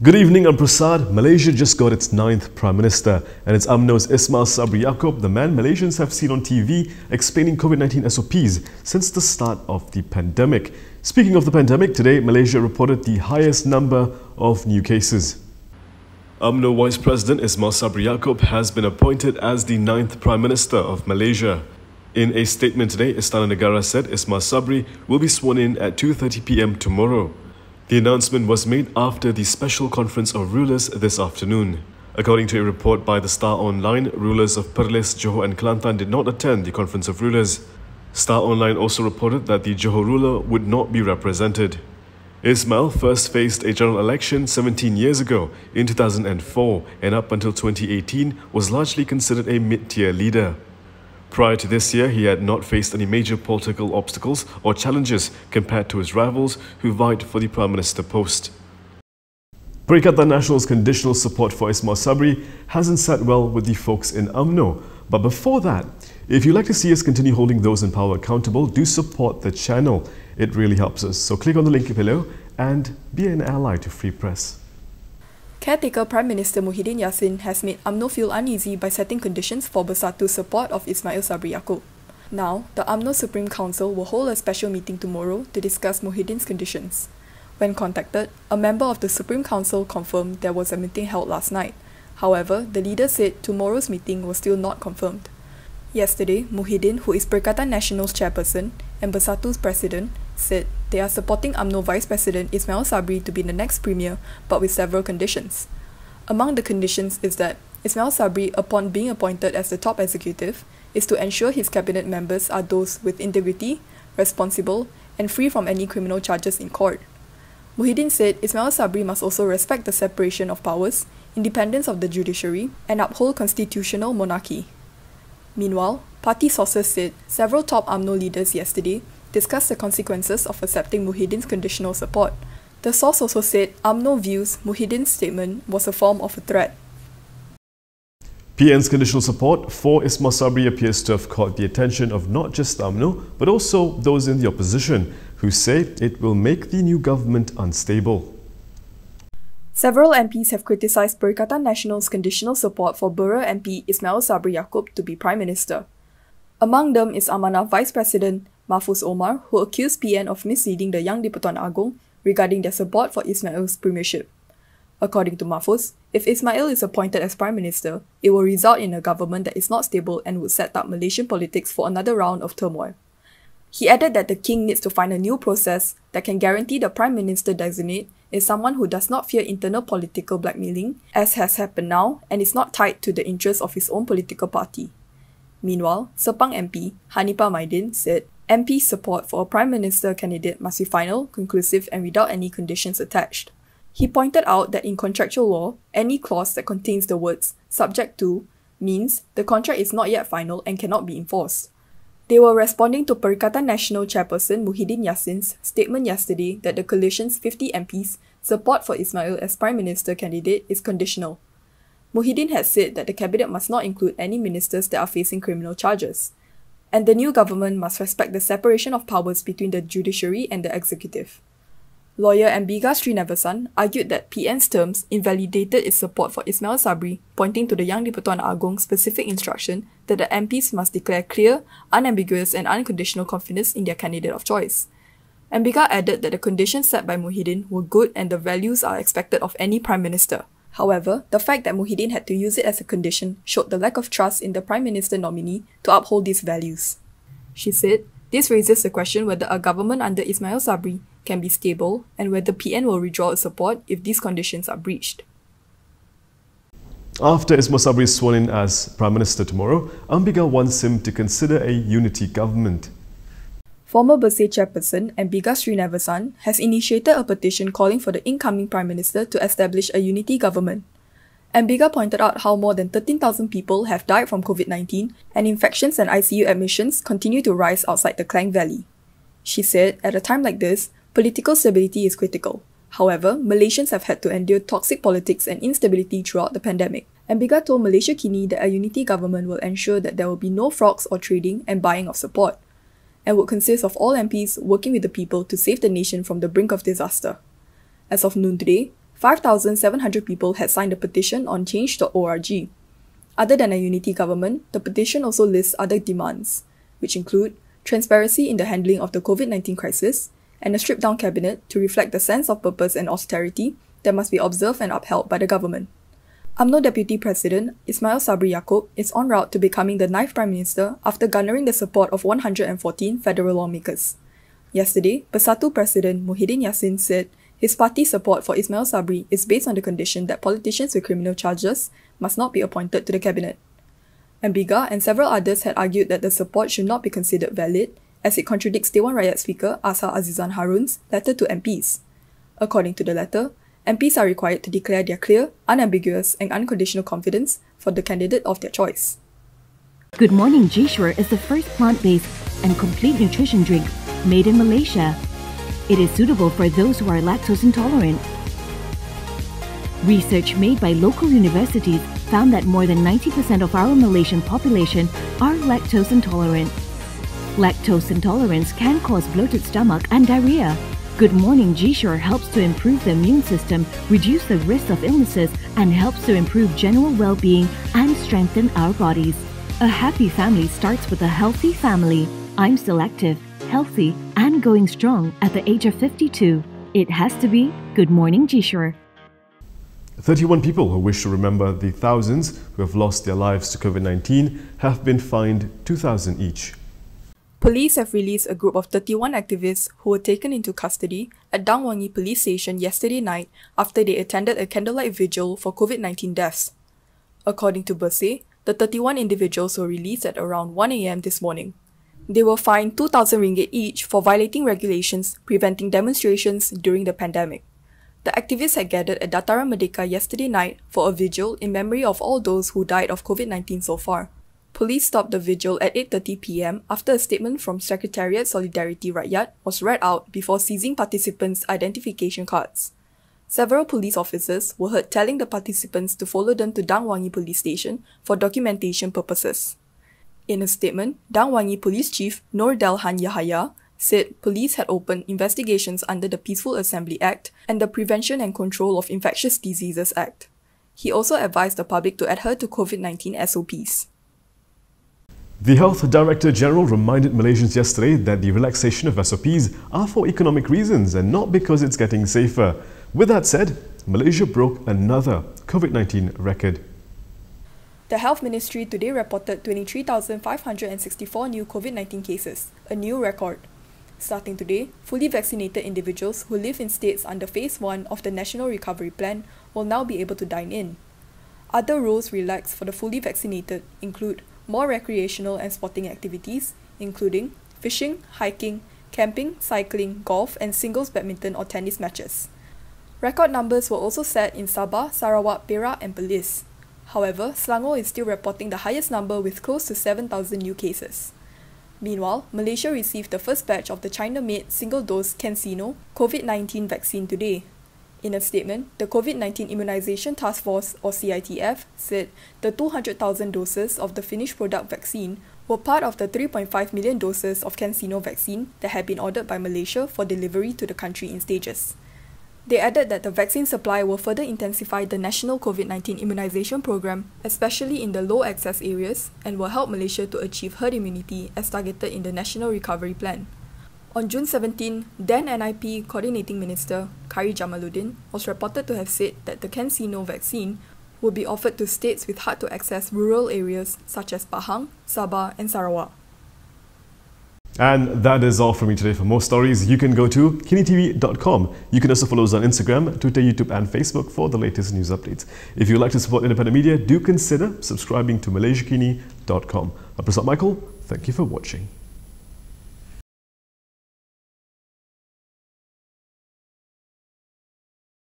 Good evening, I'm Prasad. Malaysia just got its 9th Prime Minister, and it's Umno's Ismail Sabri Yaakob, the man Malaysians have seen on TV explaining COVID-19 SOPs since the start of the pandemic. Speaking of the pandemic, today Malaysia reported the highest number of new cases. Umno Vice President Ismail Sabri Yaakob has been appointed as the 9th Prime Minister of Malaysia. In a statement today, Istana Negara said Ismail Sabri will be sworn in at 2:30 p.m. tomorrow. The announcement was made after the special conference of rulers this afternoon. According to a report by the Star Online, rulers of Perlis, Johor and Kelantan did not attend the conference of rulers. Star Online also reported that the Johor ruler would not be represented. Ismail first faced a general election 17 years ago in 2004 and up until 2018 was largely considered a mid-tier leader. Prior to this year, he had not faced any major political obstacles or challenges compared to his rivals who vied for the Prime Minister post. Perikatan Nasional's conditional support for Ismail Sabri hasn't sat well with the folks in UMNO. But before that, if you'd like to see us continue holding those in power accountable, do support the channel. It really helps us. So click on the link below and be an ally to Free Press. Caretaker Prime Minister Muhyiddin Yassin has made UMNO feel uneasy by setting conditions for Bersatu's support of Ismail Sabri Yaakob. Now, the UMNO Supreme Council will hold a special meeting tomorrow to discuss Muhyiddin's conditions. When contacted, a member of the Supreme Council confirmed there was a meeting held last night. However, the leader said tomorrow's meeting was still not confirmed. Yesterday, Muhyiddin, who is Perikatan Nasional's chairperson and Bersatu's president, said they are supporting UMNO Vice President Ismail Sabri to be the next premier, but with several conditions. Among the conditions is that Ismail Sabri, upon being appointed as the top executive, is to ensure his cabinet members are those with integrity, responsible, and free from any criminal charges in court. Muhyiddin said Ismail Sabri must also respect the separation of powers, independence of the judiciary, and uphold constitutional monarchy. Meanwhile, party sources said several top UMNO leaders yesterday discussed the consequences of accepting Muhyiddin's conditional support. The source also said UMNO views Muhyiddin's statement was a form of a threat. PN's conditional support for Ismail Sabri appears to have caught the attention of not just UMNO, but also those in the opposition, who say it will make the new government unstable. Several MPs have criticised Perikatan Nasional's conditional support for Bera MP Ismail Sabri Yaakob to be Prime Minister. Among them is Amanah Vice President Mahfuz Omar, who accused PN of misleading the young di-Pertuan Agong regarding their support for Ismail's premiership. According to Mahfuz, if Ismail is appointed as Prime Minister, it will result in a government that is not stable and would set up Malaysian politics for another round of turmoil. He added that the king needs to find a new process that can guarantee the Prime Minister designate is someone who does not fear internal political blackmailing, as has happened now, and is not tied to the interests of his own political party. Meanwhile, Sepang MP Hanifah Maidin said MP support for a Prime Minister candidate must be final, conclusive and without any conditions attached. He pointed out that in contractual law, any clause that contains the words subject to means the contract is not yet final and cannot be enforced. They were responding to Perikatan Nasional chairperson Muhyiddin Yassin's statement yesterday that the coalition's 50 MPs' support for Ismail as Prime Minister candidate is conditional. Muhyiddin had said that the cabinet must not include any ministers that are facing criminal charges, and the new government must respect the separation of powers between the judiciary and the executive. Lawyer Ambiga Srinivasan argued that PN's terms invalidated its support for Ismail Sabri, pointing to the young di-Pertuan Agong's specific instruction that the MPs must declare clear, unambiguous and unconditional confidence in their candidate of choice. Ambiga added that the conditions set by Muhyiddin were good and the values are expected of any Prime Minister. However, the fact that Muhyiddin had to use it as a condition showed the lack of trust in the Prime Minister nominee to uphold these values. She said, this raises the question whether a government under Ismail Sabri can be stable and whether PN will withdraw its support if these conditions are breached. After Ismail Sabri is sworn in as Prime Minister tomorrow, Ambiga wants him to consider a unity government. Former Bersih chairperson Ambiga Srinivasan has initiated a petition calling for the incoming Prime Minister to establish a unity government. Ambiga pointed out how more than 13,000 people have died from COVID-19 and infections and ICU admissions continue to rise outside the Klang Valley. She said, at a time like this, political stability is critical. However, Malaysians have had to endure toxic politics and instability throughout the pandemic. Ambiga told Malaysia Kini that a unity government will ensure that there will be no frauds or trading and buying of support, and would consist of all MPs working with the people to save the nation from the brink of disaster. As of noon today, 5,700 people had signed a petition on change.org. Other than a unity government, the petition also lists other demands, which include transparency in the handling of the COVID-19 crisis and a stripped-down cabinet to reflect the sense of purpose and austerity that must be observed and upheld by the government. Umno Deputy President Ismail Sabri Yaakob is en route to becoming the 9th Prime Minister after garnering the support of 114 federal lawmakers. Yesterday, Bersatu President Muhyiddin Yassin said his party's support for Ismail Sabri is based on the condition that politicians with criminal charges must not be appointed to the cabinet. Bera and several others had argued that the support should not be considered valid as it contradicts Dewan Rakyat Speaker Asa Azizan Harun's letter to MPs. According to the letter, MPs are required to declare their clear, unambiguous and unconditional confidence for the candidate of their choice. Good Morning G-Sure is the first plant-based and complete nutrition drink made in Malaysia. It is suitable for those who are lactose intolerant. Research made by local universities found that more than 90% of our Malaysian population are lactose intolerant. Lactose intolerance can cause bloated stomach and diarrhea. Good Morning G-Sure helps to improve the immune system, reduce the risk of illnesses, and helps to improve general well-being and strengthen our bodies. A happy family starts with a healthy family. I'm still active, healthy, and going strong at the age of 52. It has to be Good Morning G-Sure. 31 people who wish to remember the thousands who have lost their lives to COVID-19 have been fined 2,000 each. Police have released a group of 31 activists who were taken into custody at Dang Wangi Police Station yesterday night after they attended a candlelight vigil for COVID-19 deaths. According to Bersih, the 31 individuals were released at around 1 a.m. this morning. They were fined 2,000 ringgit each for violating regulations preventing demonstrations during the pandemic. The activists had gathered at Dataran Merdeka yesterday night for a vigil in memory of all those who died of COVID-19 so far. Police stopped the vigil at 8:30 p.m. after a statement from Secretariat Solidarity Rakyat was read out before seizing participants' identification cards. Several police officers were heard telling the participants to follow them to Dang Wangi Police Station for documentation purposes. In a statement, Dang Wangi Police Chief Nur Delhan Yahaya said police had opened investigations under the Peaceful Assembly Act and the Prevention and Control of Infectious Diseases Act. He also advised the public to adhere to COVID-19 SOPs. The Health Director General reminded Malaysians yesterday that the relaxation of SOPs are for economic reasons and not because it's getting safer. With that said, Malaysia broke another COVID-19 record. The Health Ministry today reported 23,564 new COVID-19 cases, a new record. Starting today, fully vaccinated individuals who live in states under Phase 1 of the National Recovery Plan will now be able to dine in. Other rules relaxed for the fully vaccinated include more recreational and sporting activities, including fishing, hiking, camping, cycling, golf, and singles badminton or tennis matches. Record numbers were also set in Sabah, Sarawak, Bera, and Perlis. However, Selangor is still reporting the highest number with close to 7,000 new cases. Meanwhile, Malaysia received the first batch of the China-made single-dose CanSino COVID-19 vaccine today. In a statement, the COVID-19 Immunization Task Force, or CITF, said the 200,000 doses of the finished product vaccine were part of the 3.5 million doses of CanSino vaccine that had been ordered by Malaysia for delivery to the country in stages. They added that the vaccine supply will further intensify the national COVID-19 immunization program, especially in the low-access areas, and will help Malaysia to achieve herd immunity as targeted in the National Recovery Plan. On June 17, then NIP Coordinating Minister Kari Jamaluddin was reported to have said that the CanSino vaccine would be offered to states with hard-to-access rural areas such as Pahang, Sabah and Sarawak. And that is all from me today. For more stories, you can go to KiniTV.com. You can also follow us on Instagram, Twitter, YouTube and Facebook for the latest news updates. If you'd like to support independent media, do consider subscribing to MalaysiaKini.com. I'm Prasad Michael. Thank you for watching.